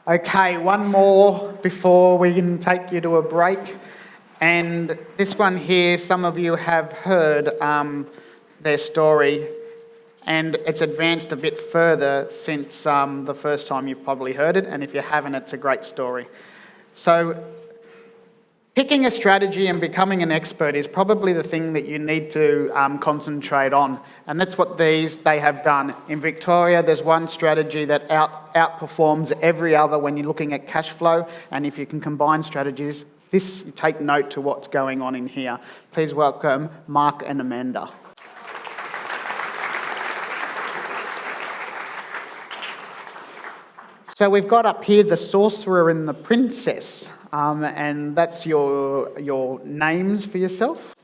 Okay, one more before we can take you to a break. And this one here, some of you have heard their story, and it's advanced a bit further since the first time you've probably heard it, and if you haven't, it's a great story. So, picking a strategy and becoming an expert is probably the thing that you need to concentrate on, and that's what they have done. In Victoria, there's one strategy that outperforms every other when you're looking at cash flow, and if you can combine strategies, take note to what's going on in here. Please welcome Mark and Amanda. So we've got up here the Sorcerer and the Princess. And that's your names for yourself?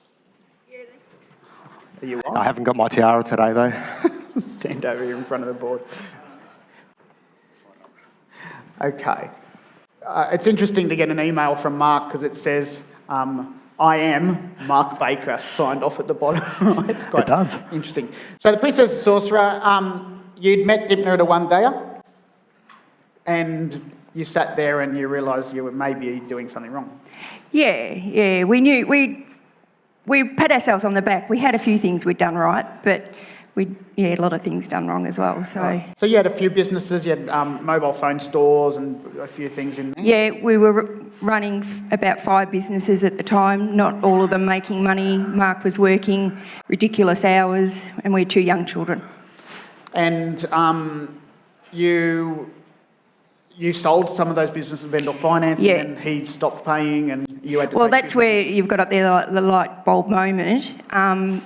Are you on? I haven't got my tiara today, though. Stand over here in front of the board. Okay. It's interesting to get an email from Mark because it says, I am Mark Baker, signed off at the bottom. It's quite interesting. So the Princess and Sorcerer, you'd met Dipner at a one-dayer, and you sat there and you realised you were maybe doing something wrong. Yeah. We knew we pat ourselves on the back. We had a few things we'd done right, but a lot of things done wrong as well. So. Right. So you had a few businesses. You had mobile phone stores and a few things in there. Yeah, we were running about 5 businesses at the time. Not all of them making money. Mark was working ridiculous hours, and we had 2 young children. And you sold some of those businesses vendor financing, and he stopped paying, and you had to. Well, that's where you've got up there the light bulb moment.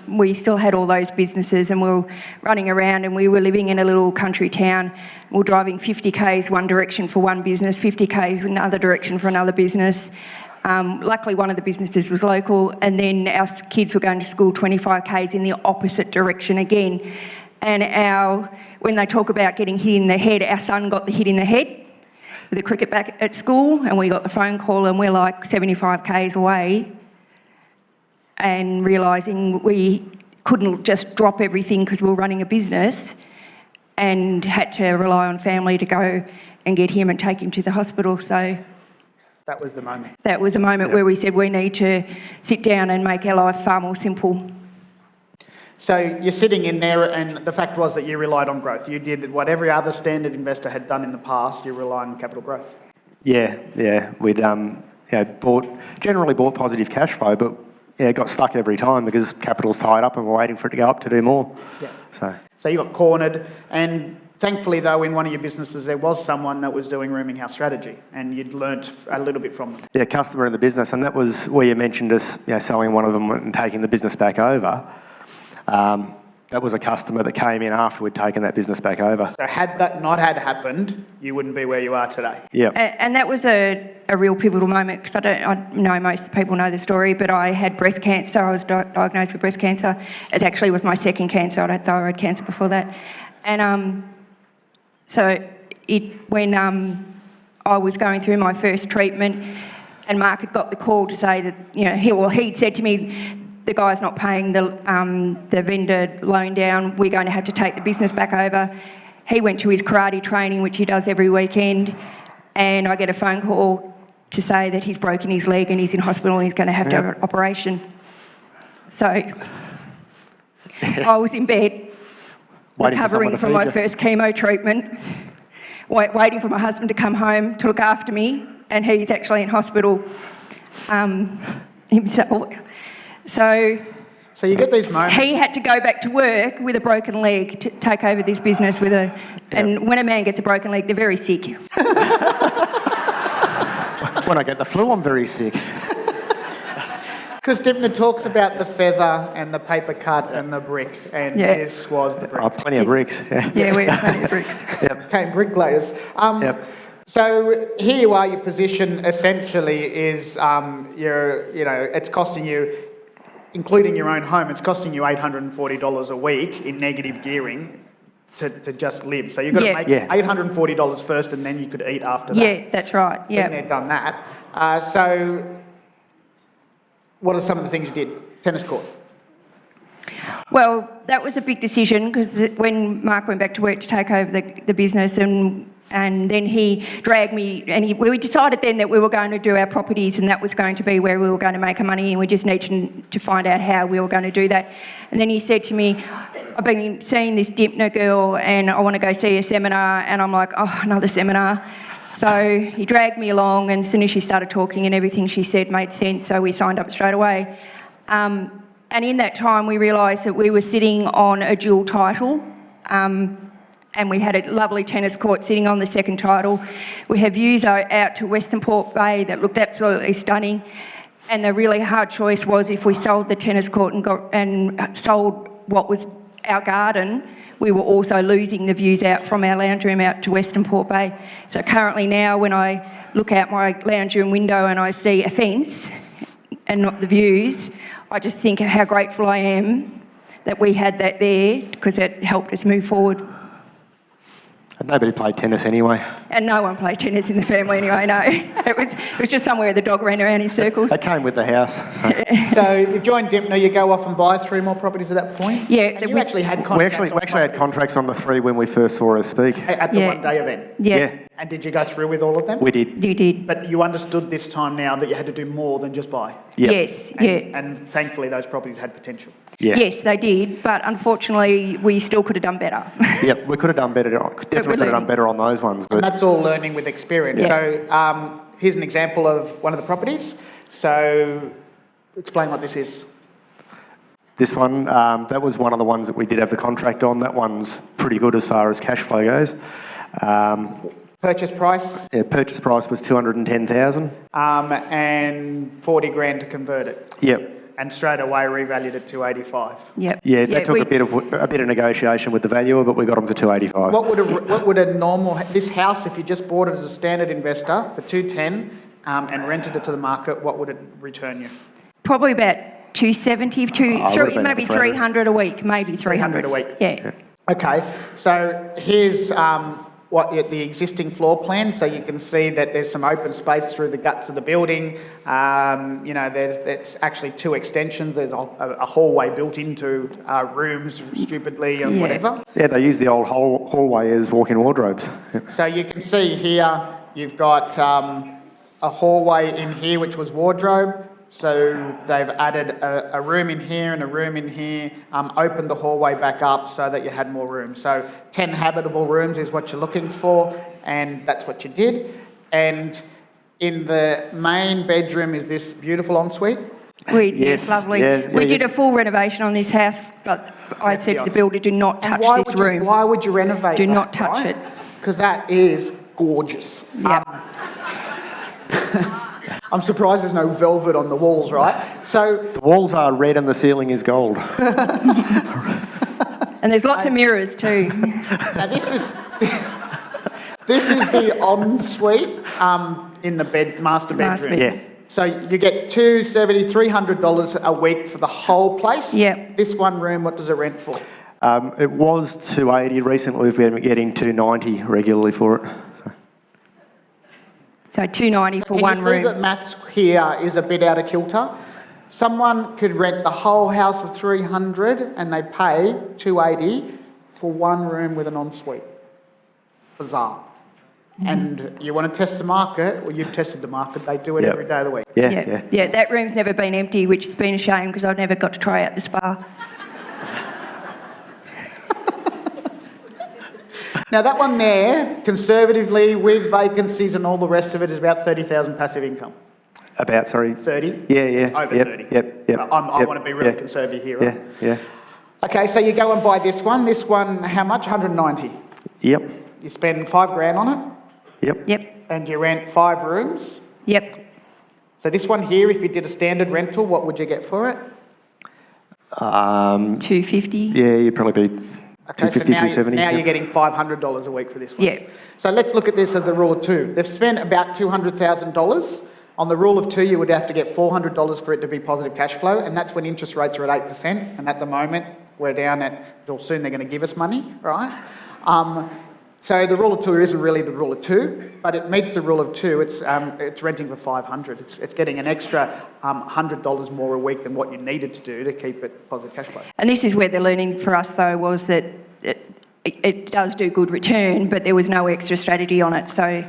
We still had all those businesses, and we were running around, and we were living in a little country town. We were driving 50 k's one direction for one business, 50 k's another direction for another business. Luckily, one of the businesses was local, and then our kids were going to school 25 k's in the opposite direction again. And when they talk about getting hit in the head, our son got the hit in the head with a cricket bat at school, and we got the phone call, and we're like 75 k's away, and realising we couldn't just drop everything because we were running a business, and had to rely on family to go and get him and take him to the hospital. So that was the moment. That was a moment where we said we need to sit down and make our life far more simple. So you're sitting in there, and the fact was that you relied on growth. You did what every other standard investor had done in the past. You rely on capital growth. Yeah. We'd generally bought positive cash flow, but got stuck every time because capital's tied up and we're waiting for it to go up to do more. Yeah. So you got cornered, and thankfully, though, in one of your businesses, there was someone that was doing rooming house strategy, and you'd learnt a little bit from them. Yeah, customer in the business, and that was where you mentioned us, selling one of them and taking the business back over. That was a customer that came in after we'd taken that business back over. So had that not had happened, you wouldn't be where you are today. Yeah. And that was a real pivotal moment, because I know most people know the story, but I had breast cancer. I was diagnosed with breast cancer. It actually was my second cancer. I'd had thyroid cancer before that. And when I was going through my first treatment, and Mark had got the call to say that, he'd said to me, the guy's not paying the vendor loan down, we're going to have to take the business back over. He went to his karate training, which he does every weekend, and I get a phone call to say that he's broken his leg and he's in hospital and he's going to have to have an operation. So I was in bed, recovering from my first chemo treatment, waiting for my husband to come home to look after me, and he's actually in hospital himself. So you get these moments. He had to go back to work with a broken leg to take over this business and when a man gets a broken leg, they're very sick. When I get the flu, I'm very sick. Because Dipner talks about the feather and the paper cut and the brick, and this was the brick. Oh, plenty of bricks. Yeah, we had plenty of bricks. Came bricklayers. So here you are. Your position essentially is it's costing you, including your own home, it's costing you $840 a week in negative gearing to just live. So you've got to make $840 first, and then you could eat after that. Yeah, that's right. Yeah. Been there, done that. So what are some of the things you did? Tennis court. Well, that was a big decision, because when Mark went back to work to take over the business, and And then he dragged me, and we decided then that we were going to do our properties, and that was going to be where we were going to make our money, and we just needed to find out how we were going to do that. And then he said to me, I've been seeing this Dipner girl, and I want to go see a seminar. And I'm like, oh, another seminar. So he dragged me along, and as soon as she started talking and everything she said made sense, so we signed up straight away. And in that time, we realised that we were sitting on a dual title. And we had a lovely tennis court sitting on the second title. We have views out to Western Port Bay that looked absolutely stunning. And the really hard choice was if we sold the tennis court and sold what was our garden, we were also losing the views out from our lounge room out to Western Port Bay. So currently now, when I look out my lounge room window and I see a fence and not the views, I just think how grateful I am that we had that there, because it helped us move forward. And nobody played tennis anyway. And no one played tennis in the family anyway, no. It was just somewhere the dog ran around in circles. They came with the house. So. So you've joined Dipner, you go off and buy 3 more properties at that point? Yeah. And you actually had We contracts actually had contracts on the 3 when we first saw her speak. at the Yeah. one-day event? Yeah, And did you go through with all of them? We did. you did. But you understood this time now that you had to do more than just buy? Yep. Yes, And, yeah. and thankfully those properties had potential. Yeah. Yes, they did, but unfortunately, we still could have done better. Yep, we could have done better. Definitely could have done learning. better on those ones. And But that's all learning with experience. Yeah. So here's an example of one of the properties. So explain what this is. this one, that was one of the ones that we did have the contract on. That one's pretty good as far as cash flow goes. Purchase price Purchase price was 210,000. and 40 grand to convert it. Yep. And straight away revalued at 285. Yep. Yeah, they took a bit of negotiation with the valuer, but we got them for 285. What would a normal, this house, if you just bought it as a standard investor for 210 and rented it to the market, what would it return you? Probably about 270, would've been maybe up to 300 a week, maybe 300 a week. Yeah. Okay, so here's the existing floor plan. So you can see that there's some open space through the guts of the building. There's actually 2 extensions. There's a hallway built into rooms, stupidly, and Yeah. whatever. Yeah, they used the old hallway as walk-in wardrobes. So you can see here, you've got a hallway in here, which was wardrobe. So they've added a room in here and a room in here, opened the hallway back up so that you had more room. So 10 habitable rooms is what you're looking for, and that's what you did. And in the main bedroom is this beautiful ensuite. Yes, lovely. yeah, We yeah. did a full renovation on this house, but I said to the builder, do not touch this room. Why would you renovate Do that, not touch it. Because that is gorgeous. Yeah. I'm surprised there's no velvet on the walls, right? So The walls are red and the ceiling is gold. And there's lots of mirrors too. now this is the ensuite in the master bedroom. bedroom. Yeah. So you get $270, $300 a week for the whole place. Yep. This one room, what does it rent for? It was 280. Recently, we've been getting 290 regularly for it. So 290 for Can one you see room. that maths here is a bit out of kilter? Someone could rent the whole house for $300 and they pay $280 for one room with an ensuite. Bizarre. And you want to test the market? Well, you've tested the market. They do it Yep. every day of the week. Yeah. That room's never been empty, which has been a shame because I've never got to try out the spa. Now that one there, conservatively, with vacancies and all the rest of it, is about 30,000 passive income. About, sorry. 30? Yeah. Over Yep, 30. Yep. I want to be really conservative here, right? Yeah. Okay, so you go and buy this one. This one, how much? 190. Yep. You spend $5,000 on it, Yep. and you rent 5 rooms. Yep. So this one here, if you did a standard rental, what would you get for it? 250. Yeah, you'd probably be Okay, 250, so now, 270. now you're getting $500 a week for this one. Yeah. So let's look at this as the rule of 2. They've spent about $200,000. On the rule of 2, you would have to get $400 for it to be positive cash flow, and that's when interest rates are at 8%, and at the moment, we're down at, well, soon they're going to give us money, right? So the rule of 2 isn't really the rule of 2, but it meets the rule of 2. It's renting for $500. It's getting an extra $100 more a week than what you needed to do to keep it positive cash flow. And this is where the learning for us, though, was that it does do good return, but there was no extra strategy on it. So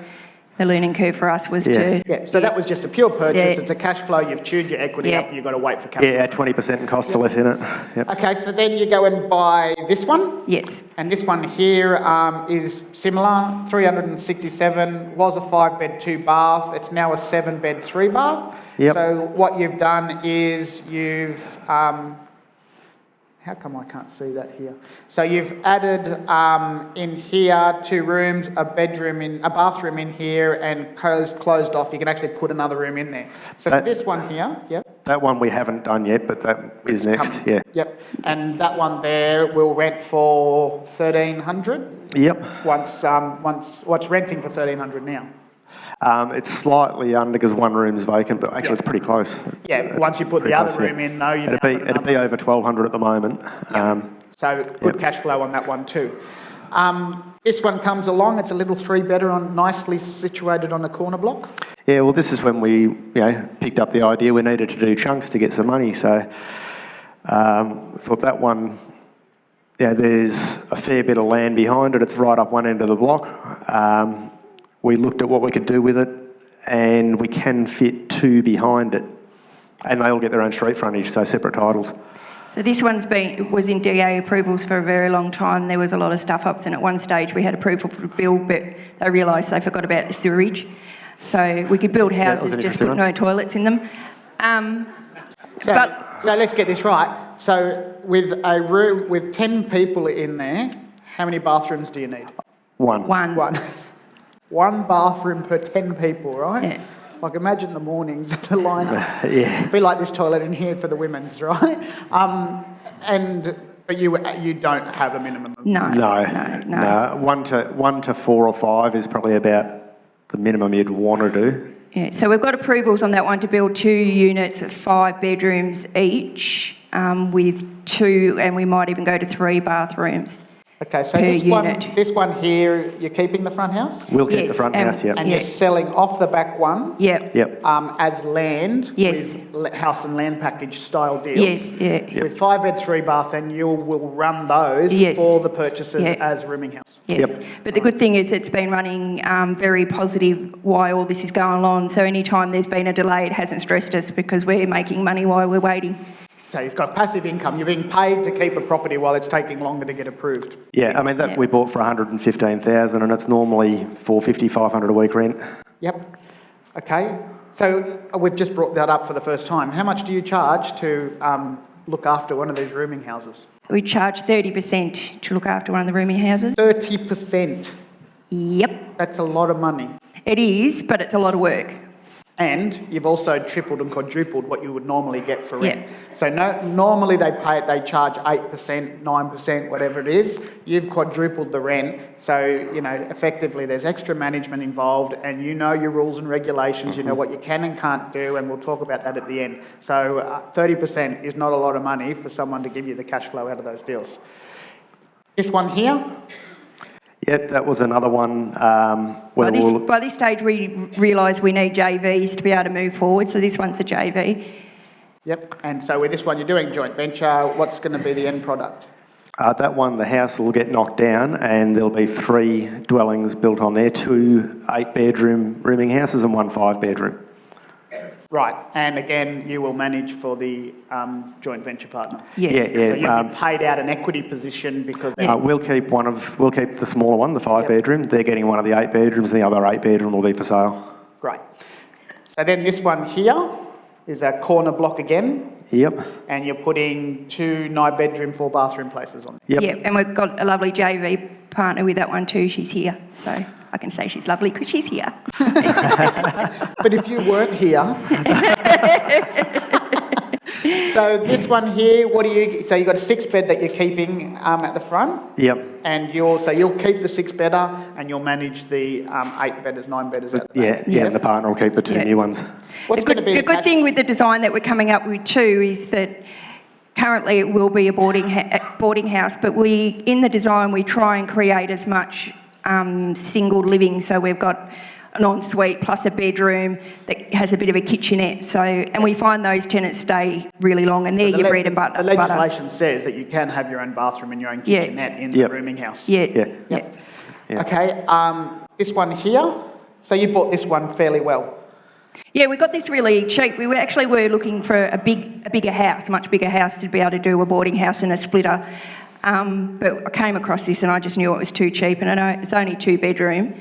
the learning curve for us was to... Yeah, so that was just a pure purchase. Yeah. It's a cash flow. You've chewed your equity Yeah. up. You've got to wait for capital. Yeah, 20% in cost to live in it. Yep. Okay, so then you go and buy this one. Yes. And this one here is similar, 367, was a 5-bed, 2-bath. It's now a 7-bed, 3-bath. Yep. So what you've done is you've, how come I can't see that here? So you've added in here 2 rooms, a bathroom in here, and closed off. You can actually put another room in there. So for this one here, yep. That one we haven't done yet, but that is next. coming. Yeah. Yep. And that one there will rent for 1,300. Yep. What's renting for 1,300 now? It's slightly under because one room's vacant, but actually it's pretty close. Yeah, It's once you put the pretty other close, yeah. room in, though, you It'd be over 1,200 at the moment. So good cash flow on that one too. This one comes along. It's a little 3-bedder nicely situated on a corner block. Yeah, well, this is when we picked up the idea we needed to do chunks to get some money. So thought that one, there's a fair bit of land behind it. It's right up one end of the block. We looked at what we could do with it, and we can fit 2 behind it, and they all get their own street frontage, so separate titles. So this was in DA approvals for a very long time. There was a lot of stuff-ups, and at one stage we had approval to build, but they realised they forgot about the sewerage. So we could build houses, just put no toilets in them. So let's get this right. So with a room with 10 people in there, how many bathrooms do you need? One. One bathroom per 10 people, right? Yeah. Like imagine the mornings, the lineup. Yeah. Be like this toilet in here for the women's, right? But you don't have a minimum. No. 1 to 4 or 5 is probably about the minimum you'd want to do. Yeah, so we've got approvals on that one to build 2 units of 5 bedrooms each, with 2, and we might even go to 3 bathrooms. Okay, so per this one here, you're keeping the front house? We'll keep Yes, the front house, yep. And you're selling off the back one? Yep. Yep. As land? Yes. With house and land package style deals? Yes, yeah. With 5-bed, 3-bath, and you will run those Yes. for the purchasers Yeah. as rooming house? Yes, Yep. but the good thing is it's been running very positive while all this is going on. So anytime there's been a delay, it hasn't stressed us because we're making money while we're waiting. So you've got passive income. You're being paid to keep a property while it's taking longer to get approved. Yeah, I mean, that we bought for 115,000 and it's normally 450, 500 a week rent. Yep. Okay. So we've just brought that up for the first time. How much do you charge to look after one of these rooming houses? We charge 30% to look after one of the rooming houses. 30%. Yep, That's a lot of money. it is, but it's a lot of work. And you've also tripled and quadrupled what you would normally get for rent. Yeah. So normally they charge 8%, 9%, whatever it is. You've quadrupled the rent. So, effectively there's extra management involved and you know your rules and regulations, you know what you can and can't do, and we'll talk about that at the end. So 30% is not a lot of money for someone to give you the cash flow out of those deals. This one here, Yep, that was another one where By this stage, we realise we need JVs to be able to move forward, so this one's a JV. yep. And so with this one, you're doing joint venture. What's going to be the end product? that one, the house will get knocked down and there'll be 3 dwellings built on there, 2 8-bedroom rooming houses and 1 5-bedroom. Right, and again, you will manage for the joint venture partner. Yeah. So you'll be paid out an equity position because We'll keep the smaller one, the 5-bedroom. They're getting one of the 8 bedrooms, and the other 8-bedroom will be for sale. Great. So then this one here is a corner block again, Yep. and you're putting 2 9-bedroom, 4-bathroom places on there. Yep. Yeah, and we've got a lovely JV partner with that one too. She's here, so I can say she's lovely because she's here. But if you weren't here... So this one here, so you've got a 6-bed that you're keeping at the front? Yep. And you'll keep the 6-bedder and you'll manage the 8-bedders, 9-bedders at the back? Yeah, and the partner will keep the 2 new ones. What's going to be The good thing with the design that we're coming up with too is that currently it will be a boarding house, but in the design we try and create as much single living, so we've got an ensuite plus a bedroom that has a bit of a kitchenette. So, and we find those tenants stay really long, and they're your bread and butter. The legislation says that you can have your own bathroom and your own kitchenette in the rooming house. Yeah. Okay, this one here. So you bought this one fairly well. Yeah, we got this really cheap. We were looking for a bigger house, a much bigger house to be able to do a boarding house and a splitter. But I came across this and I just knew it was too cheap. And I know it's only 2-bedroom.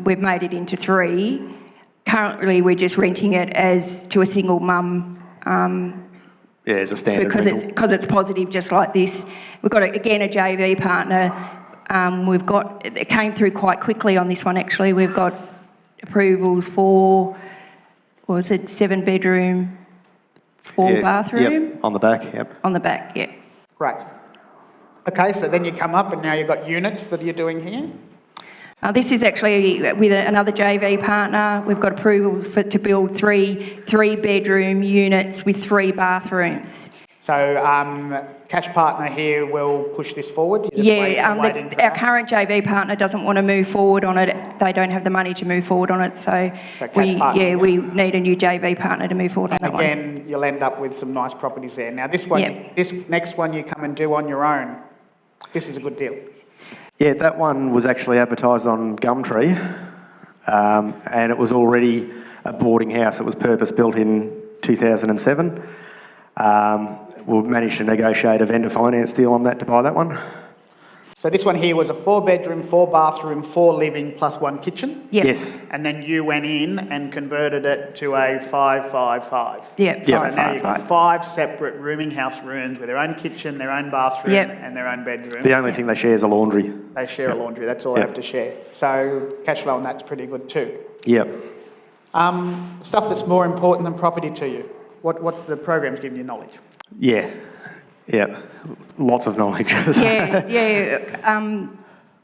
We've made it into 3. Currently, we're just renting it to a single mum. As a standard because it's positive, just like this. We've got again a JV partner. It came through quite quickly on this one. Actually, we've got approvals for, 7-bedroom, 4-bathroom. Yep, on the back, yep. On the back, yeah. Great. Okay, so then you come up and now you've got units that you're doing here. This is actually with another JV partner. We've got approval to build 3-bedroom units with 3 bathrooms. So cash partner here will push this forward? You're just waiting for our that? current JV partner doesn't want to move forward on it. They don't have the money to move forward on it. So cash partner, we need a new JV partner to move forward on that one. Again, you'll end up with some nice properties there. Now this one, this next one you come and do on your own. This is a good deal. Yeah, that one was actually advertised on Gumtree, and it was already a boarding house. It was purpose-built in 2007. We've managed to negotiate a vendor finance deal on that to buy that one. So this one here was a 4-bedroom, 4-bathroom, 4-living plus 1 kitchen? Yep. Yes. And then you went in and converted it to a 5-5-5? Yep. So now you've got 5 separate rooming house rooms with their own kitchen, their own bathroom and their own bedroom. The only thing they share is a laundry. They share a laundry, that's all they have to share. So cash flow on that's pretty good too. Yep. Stuff that's more important than property to you. What's the program's giving you knowledge? Yeah. Lots of knowledge.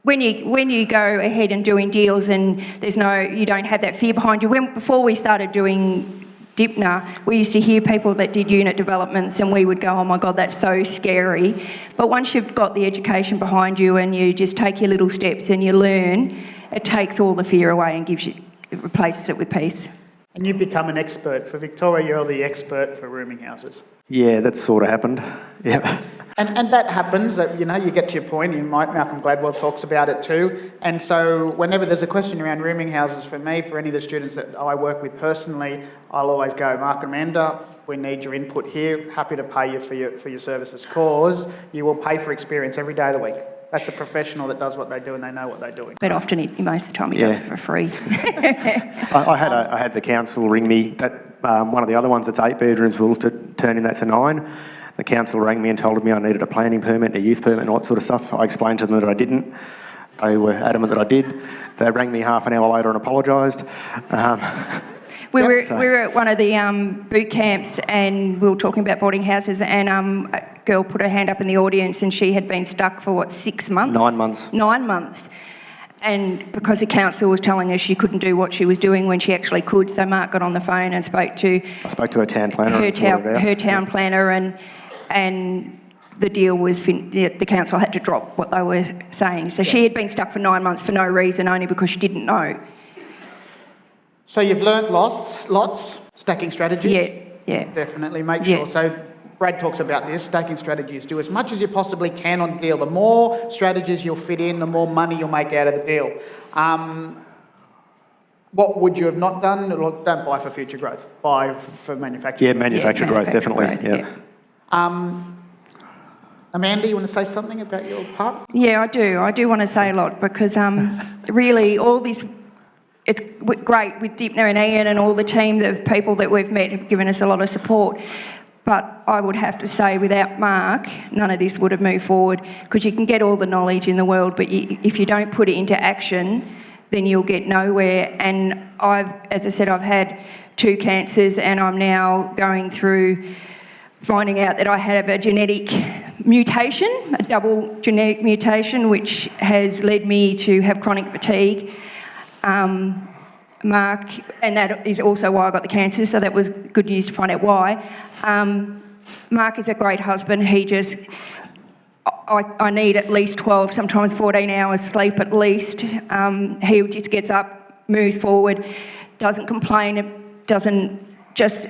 When you go ahead and doing deals and you don't have that fear behind you. Before we started doing Dipner, we used to hear people that did unit developments and we would go, oh my God, that's so scary. But once you've got the education behind you and you just take your little steps and you learn, it takes all the fear away and it replaces it with peace. And you've become an expert. For Victoria, you're the expert for rooming houses. Yeah, that's sort of happened. Yeah. And that happens, that, you get to your point, Malcolm Gladwell talks about it too. And so whenever there's a question around rooming houses, for me, for any of the students that I work with personally, I'll always go, Mark and Amanda, we need your input here. Happy to pay you for your services, cause you will pay for experience every day of the week. That's a professional that does what they do and they know what they're doing. But often, most of the time, he does it for free. I had the council ring me. That one of the other ones that's 8 bedrooms, we'll turning that to 9. The council rang me and told me I needed a planning permit, a youth permit and all that sort of stuff. I explained to them that I didn't. They were adamant that I did. They rang me half an hour later and apologised. We were at one of the boot camps and we were talking about boarding houses and a girl put her hand up in the audience and she had been stuck for 6 months? 9 months. 9 months. And because the council was telling her she couldn't do what she was doing when she actually could, so Mark got on the phone and spoke to her town planner. Her town planner and the deal was, the council had to drop what they were saying. So she had been stuck for 9 months for no reason, only because she didn't know. So you've learnt lots, stacking strategies? Yeah. Definitely, make sure. So Brad talks about this, stacking strategies. Do as much as you possibly can on the deal. The more strategies you'll fit in, the more money you'll make out of the deal. What would you have not done? Well, don't buy for future growth. Buy for manufacturing. Yeah, manufactured growth, definitely. Amanda, you want to say something about your part? Yeah, I do. I do want to say a lot because really all this, it's great with Dipner and Ian and all the team of people that we've met have given us a lot of support. But I would have to say without Mark, none of this would have moved forward because you can get all the knowledge in the world, but if you don't put it into action, then you'll get nowhere. And as I said, I've had 2 cancers and I'm now going through finding out that I have a genetic mutation, a double genetic mutation, which has led me to have chronic fatigue. Mark, and that is also why I got the cancer, so that was good news to find out why. Mark is a great husband. I need at least 12, sometimes 14 hours sleep at least. He just gets up moves forward, doesn't complain, doesn't just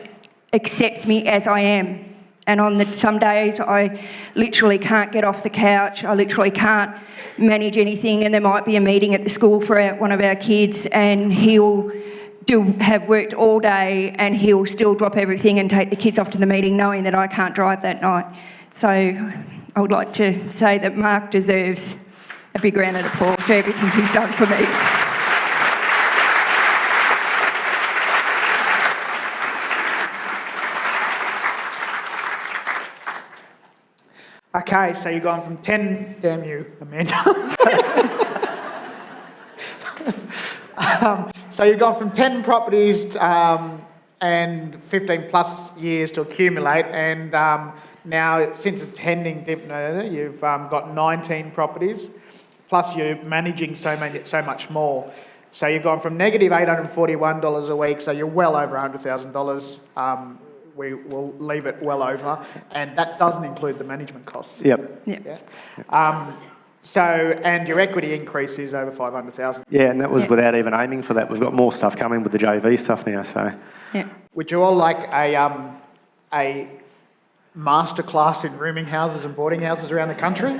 accepts me as I am. And on some days I literally can't get off the couch, I literally can't manage anything, and there might be a meeting at the school for one of our kids, and he'll have worked all day and he'll still drop everything and take the kids off to the meeting knowing that I can't drive that night. So I would like to say that Mark deserves a big round of applause for everything he's done for me. Okay, so you've gone from 10, damn you, Amanda. So you've gone from 10 properties and 15 plus years to accumulate, and now since attending Dipner, you've got 19 properties, plus you're managing so much more. So you've gone from negative $841 a week, so you're well over $100,000. We will leave it well over, and that doesn't include the management costs. Yep. Yeah. And your equity increase is over 500,000. Yeah, and that was without even aiming for that. We've got more stuff coming with the JV stuff now, so. Yeah. Would you all like a masterclass in rooming houses and boarding houses around the country?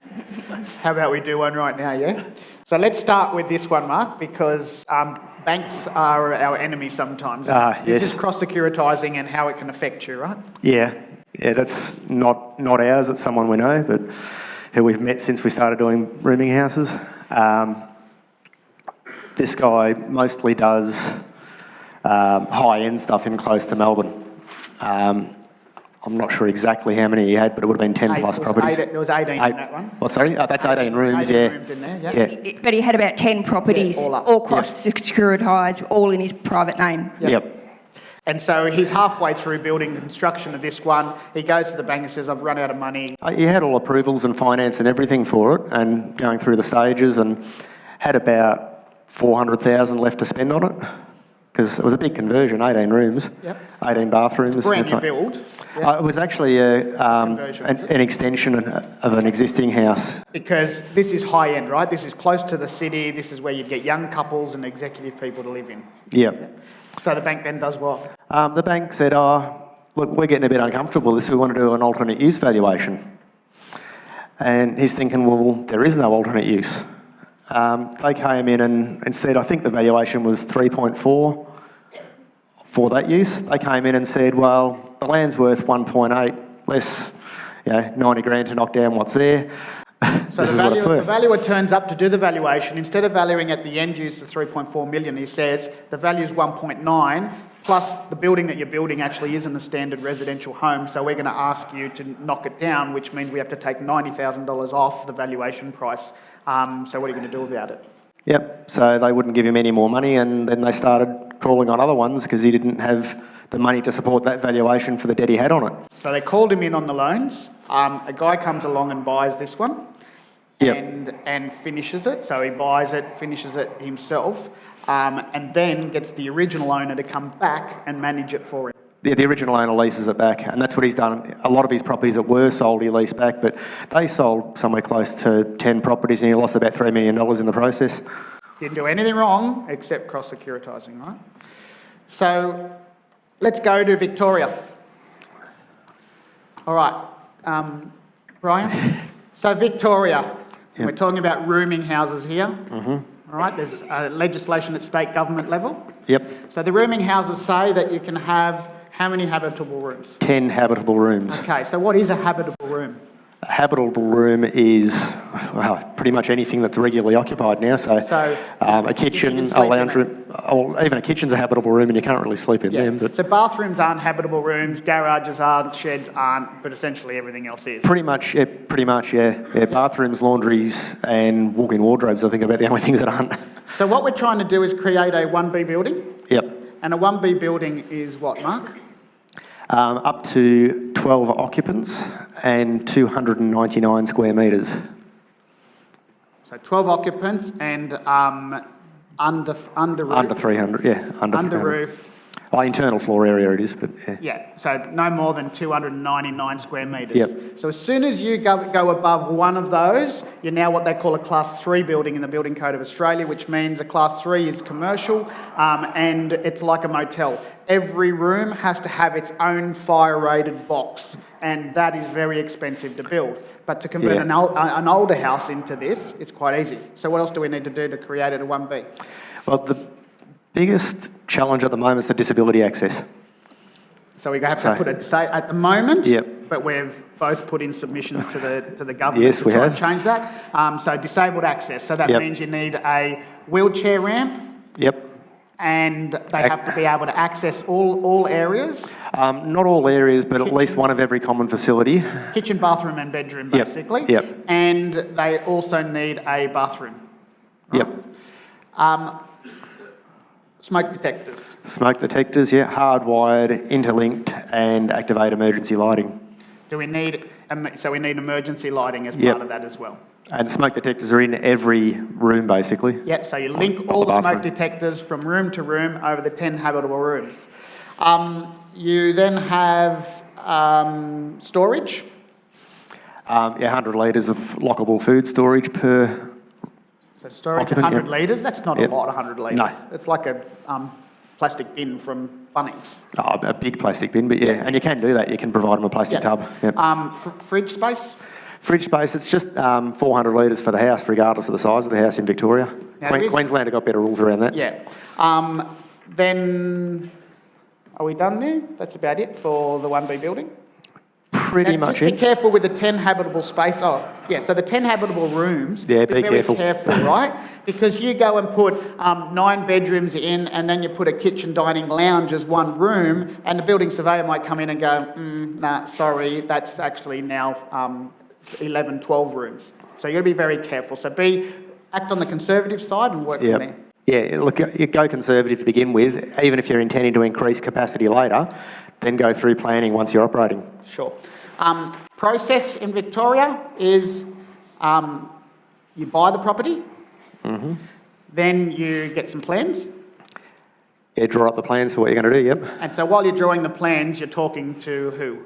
How about we do one right now, yeah? So let's start with this one, Mark, because banks are our enemy sometimes. This is cross-securitising and how it can affect you, right? Yeah, that's not ours, it's someone we know, but who we've met since we started doing rooming houses. This guy mostly does high-end stuff in close to Melbourne. I'm not sure exactly how many he had, but it would have been 10 plus properties. There was 18 in that one. Well, sorry, that's 18 rooms, 18 rooms in there, yeah. But he had about 10 properties, all cross-securitised, all in his private name. Yep. And so he's halfway through building construction of this one. He goes to the bank and says, I've run out of money. He had all approvals and finance and everything for it, and going through the stages, and had about 400,000 left to spend on it, because it was a big conversion, 18 rooms, 18 bathrooms. Brand new build. It was actually an extension of an existing house. Because this is high end, right? This is close to the city. This is where you'd get young couples and executive people to live in. Yep. So the bank then does what? The bank said, look, we're getting a bit uncomfortable with this. We want to do an alternate use valuation. And he's thinking, well, there is no alternate use. They came in and said, I think the valuation was 3.4 for that use. They came in and said, well, the land's worth 1.8, less 90 grand to knock down what's there. So the valuer turns up to do the valuation. Instead of valuing at the end use the 3.4 million, he says the value is 1.9, plus the building that you're building actually isn't a standard residential home, so we're going to ask you to knock it down, which means we have to take $90,000 off the valuation price. So what are you going to do about it? Yep, so they wouldn't give him any more money, and then they started calling on other ones because he didn't have the money to support that valuation for the debt he had on it. So they called him in on the loans. A guy comes along and buys this one and finishes it. So he buys it, finishes it himself, and then gets the original owner to come back and manage it for him. Yeah, the original owner leases it back, and that's what he's done. A lot of his properties that were sold, he leased back, but they sold somewhere close to 10 properties, and he lost about $3 million in the process. Didn't do anything wrong except cross-securitising, right? So let's go to Victoria. All right, Brian. So Victoria, we're talking about rooming houses here. All right, there's legislation at state government level. Yep. So the rooming houses say that you can have how many habitable rooms? 10 habitable rooms. Okay, so what is a habitable room? A habitable room is pretty much anything that's regularly occupied now. So a kitchen, a lounge room, or even a kitchen's a habitable room, and you can't really sleep in them. But so bathrooms aren't habitable rooms, garages aren't, sheds aren't, but essentially everything else is. Pretty much, yeah. Bathrooms, laundries, and walk-in wardrobes, I think, are about the only things that aren't. So what we're trying to do is create a 1B building. Yep. And a 1B building is what, Mark? Up to 12 occupants and 299 square metres. So 12 occupants and under roof. Under 300, yeah. Under roof, Internal floor area it is, but yeah. Yeah, so no more than 299 square metres. Yep. So as soon as you go above one of those, you're now what they call a Class 3 building in the Building Code of Australia, which means a Class 3 is commercial and it's like a motel. Every room has to have its own fire-rated box, and that is very expensive to build. But to convert Yeah. an older house into this, it's quite easy. So what else do we need to do to create it a 1B? Well, the biggest challenge at the moment is the disability access. So we have to put it, say, at the moment, Yep. but we've both put in submissions to the government Yes, to we try and have. change that. So disabled access, so that Yep. means you need a wheelchair ramp Yep. and they have to be able to access all areas, Not all areas, but at least one of every common facility. kitchen, bathroom and bedroom Yep, basically. yep. And they also need a bathroom. Yep. Smoke detectors. Smoke detectors, yeah, hardwired, interlinked, and activate emergency lighting. Do we need, so we need emergency lighting as Yep. part of that as well? And smoke detectors are in every room, basically. Yep, so you link Of all the the smoke bathroom. detectors from room to room over the 10 habitable rooms. You then have storage. 100 litres of lockable food storage per. So storage, Occupant, 100 yep. litres, that's not Yep. a lot, 100 litres. No. It's like a plastic bin from Bunnings. A big plastic bin, but yeah, and you can do that. You can provide them a plastic Yep. tub. Yep. Fridge space. Fridge space, it's just 400 litres for the house, regardless of the size of the house in Victoria. Now, there is- Queensland have got better rules around that. Yeah. Then, are we done there? That's about it for the 1B building. Pretty Now, much just be it. careful with the 10 habitable space. Oh, yeah, so the 10 habitable rooms, Yeah, be be very careful. right? Because you go and put 9 bedrooms in and then you put a kitchen, dining, lounge as one room, and the building surveyor might come in and go, nah, sorry, that's actually now 11, 12 rooms. So you've got to be very careful. So act on the conservative side and work from Yep. there. Yeah, look, you go conservative to begin with. Even if you're intending to increase capacity later, then go through planning once you're operating. Sure. Process in Victoria is you buy the property, then you get some plans, Yeah, draw up the plans for what you're going to do, yep. and so while you're drawing the plans, you're talking to who?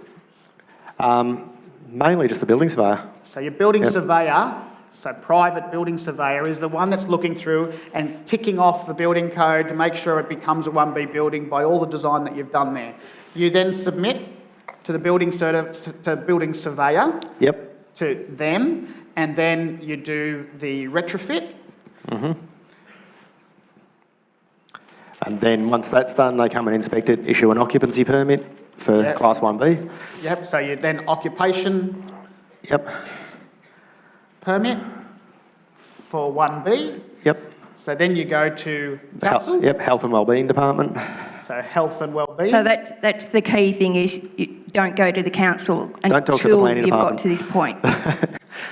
Mainly just the building surveyor. So your building Yep. surveyor, so private building surveyor, is the one that's looking through and ticking off the building code to make sure it becomes a 1B building by all the design that you've done there. You then submit to the building surveyor, Yep. to them, and then you do the retrofit. And then once that's done, they come and inspect it, issue an occupancy permit for Yep. Class 1B. Yep, so you then occupation Yep. permit for 1B. Yep. So then you go to council, Yep, Health and Wellbeing Department. so health and wellbeing. So that's the key thing is you don't go to the council Don't talk to the until planning you've department. got to this point.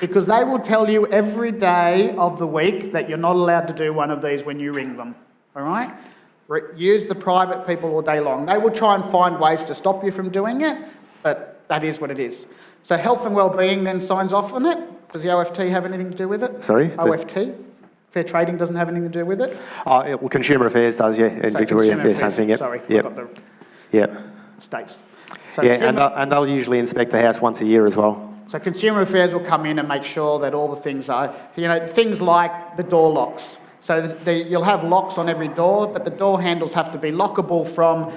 Because they will tell you every day of the week that you're not allowed to do one of these when you ring them, all right? Use the private people all day long. They will try and find ways to stop you from doing it, but that is what it is. So health and wellbeing then signs off on it. Does the OFT have anything to do with it? Sorry? OFT? Fair trading doesn't have anything to do with it? Yeah, well, Consumer Affairs does, yeah, in So Victoria. Consumer Yeah, same Affairs, thing, yep. Sorry, Yep. I've got Yep. the states. So Yeah, Consumer- they'll usually inspect the house once a year as well. So Consumer Affairs will come in and make sure that all the things are, things like the door locks. So you'll have locks on every door, but the door handles have to be lockable from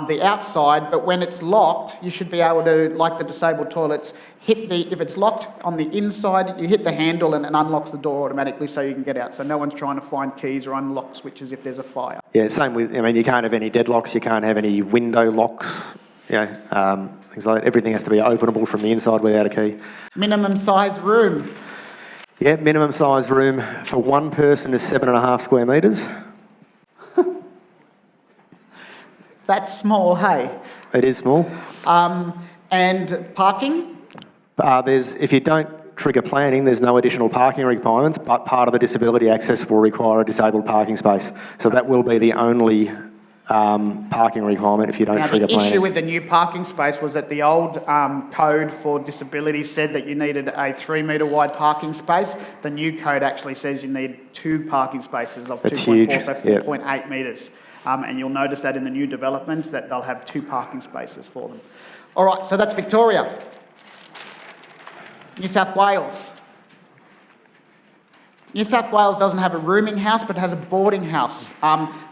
the outside. But when it's locked, you should be able to, like the disabled toilets, if it's locked on the inside, you hit the handle and it unlocks the door automatically so you can get out. So no one's trying to find keys or unlock switches if there's a fire. Yeah, same with, you can't have any deadlocks, you can't have any window locks, things like that. Everything has to be openable from the inside without a key. Minimum size room. Yeah, minimum size room for one person is 7.5 square metres. That's small, hey? It is small. And parking? If you don't trigger planning, there's no additional parking requirements, but part of the disability access will require a disabled parking space. So that will be the only parking requirement if you don't Now, trigger the planning. issue with the new parking space was that the old code for disabilities said that you needed a 3 metre wide parking space. The new code actually says you need 2 parking spaces of That's 2.4, huge, so yep. 4.8 metres. And you'll notice that in the new developments that they'll have 2 parking spaces for them. All right, so that's Victoria. New South Wales. New South Wales doesn't have a rooming house, but has a boarding house.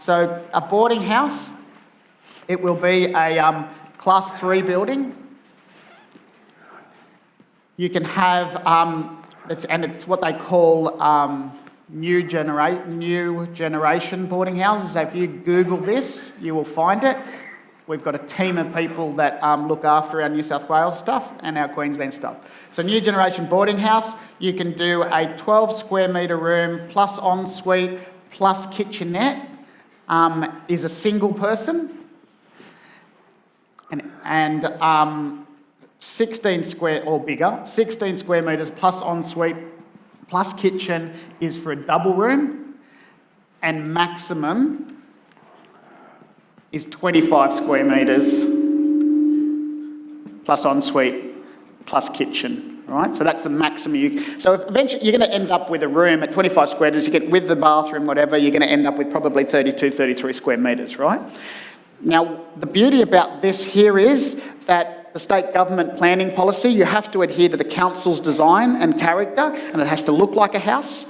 So a boarding house, it will be a Class 3 building. You can have, it's what they call new generation boarding houses. So if you Google this, you will find it. We've got a team of people that look after our New South Wales stuff and our Queensland stuff. So new generation boarding house, you can do a 12 square metre room plus ensuite plus kitchenette, is a single person, and 16 square or bigger, 16 square metres plus ensuite plus kitchen is for a double room, and maximum is 25 square metres plus ensuite plus kitchen, all right? So that's the maximum. So eventually you're going to end up with a room at 25 square metres, you get with the bathroom, whatever, you're going to end up with probably 32, 33 square metres, right? Now, the beauty about this here is that the state government planning policy, you have to adhere to the council's design and character, and it has to look like a house.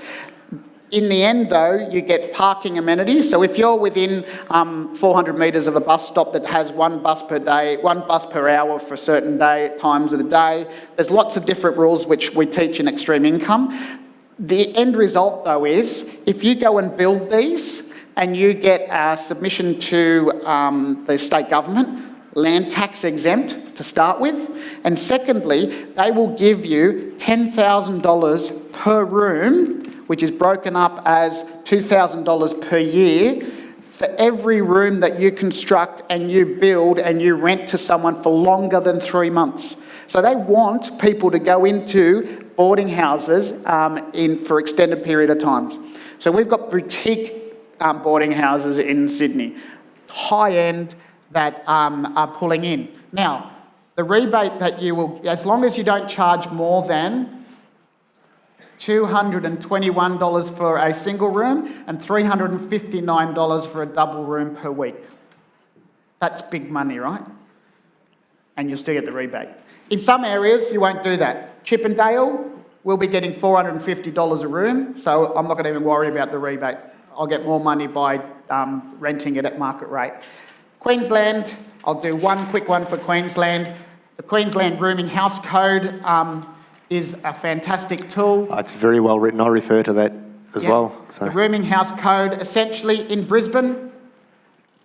In the end, though, you get parking amenities. So if you're within 400 metres of a bus stop that has 1 bus per day, 1 bus per hour for certain times of the day, there's lots of different rules which we teach in extreme income. The end result, though, is if you go and build these and you get a submission to the state government, land tax exempt to start with, and secondly, they will give you $10,000 per room, which is broken up as $2,000 per year for every room that you construct and you build and you rent to someone for longer than 3 months. So they want people to go into boarding houses for extended period of times. So we've got boutique boarding houses in Sydney, high end, that are pulling in. Now, the rebate that you will, as long as you don't charge more than $221 for a single room and $359 for a double room per week. That's big money, right? And you'll still get the rebate. In some areas, you won't do that. Chippendale will be getting $450 a room, so I'm not going to even worry about the rebate. I'll get more money by renting it at market rate. Queensland, I'll do one quick one for Queensland. The Queensland Rooming House Code is a fantastic tool. It's very well written. I refer to that as well. So. The Rooming House Code, essentially in Brisbane,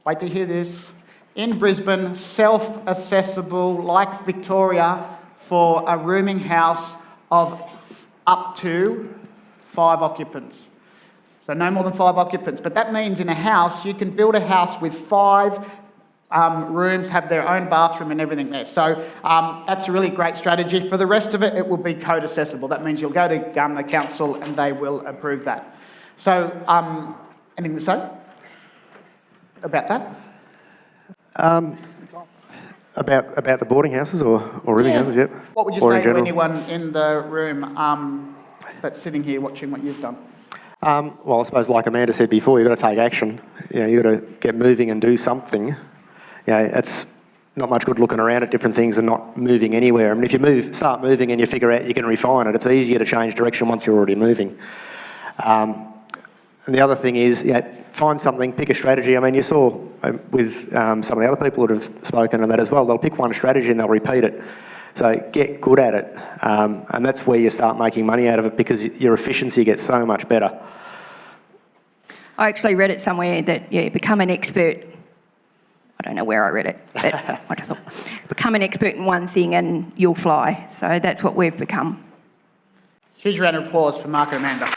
wait to hear this, in Brisbane, self-accessible, like Victoria, for a rooming house of up to 5 occupants. So no more than 5 occupants. But that means in a house, you can build a house with 5 rooms, have their own bathroom and everything there. So that's a really great strategy. For the rest of it, it will be code accessible. That means you'll go to the council and they will approve that. So anything to say about that? About the boarding houses or rooming houses, yep. What would you say to anyone in the room that's sitting here watching what you've done? Well, I suppose like Amanda said before, you've got to take action. You've got to get moving and do something. It's not much good looking around at different things and not moving anywhere. I mean, if you start moving and you figure out you can refine it, it's easier to change direction once you're already moving. And the other thing is, find something, pick a strategy. I mean, you saw with some of the other people that have spoken on that as well, they'll pick one strategy and they'll repeat it. So get good at it. And that's where you start making money out of it because your efficiency gets so much better. I actually read it somewhere that, become an expert. I don't know where I read it, but I thought, become an expert in one thing and you'll fly. So that's what we've become. Huge round of applause for Mark and Amanda.